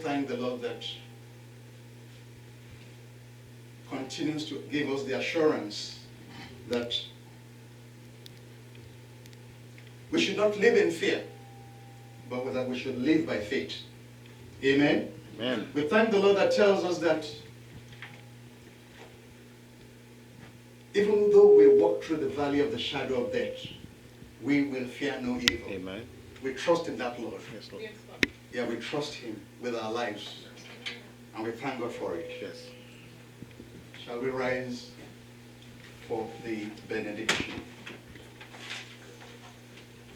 Thank the Lord that continues to give us the assurance that we should not live in fear, but that we should live by faith. Amen? Amen. We thank the Lord that tells us that even though we walk through the valley of the shadow of death, we will fear no evil. Amen. We trust in that Lord. Yes, Lord. Yes, Lord. Yeah, we trust Him with our lives. And we thank God for it. Yes. Shall we rise for the benediction?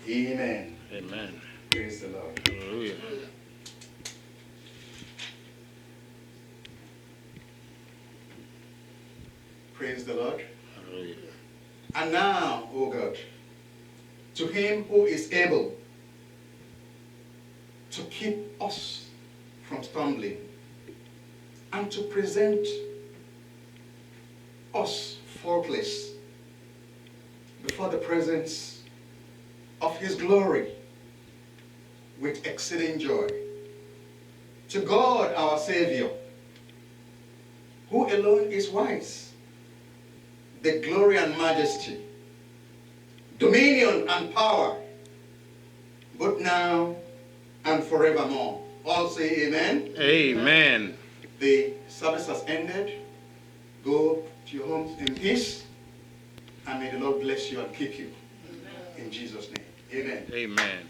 Amen. Amen. Praise the Lord. Hallelujah. Praise the Lord. Hallelujah. And now, O God, to Him who is able to keep us from stumbling and to present us faultless before the presence of His glory with exceeding joy. To God our Savior, who alone is wise, the glory and majesty, dominion and power, both now and forevermore. All say amen. Amen. The service has ended. Go to your homes in peace, and may the Lord bless you and keep you. In Jesus' name. Amen. Amen.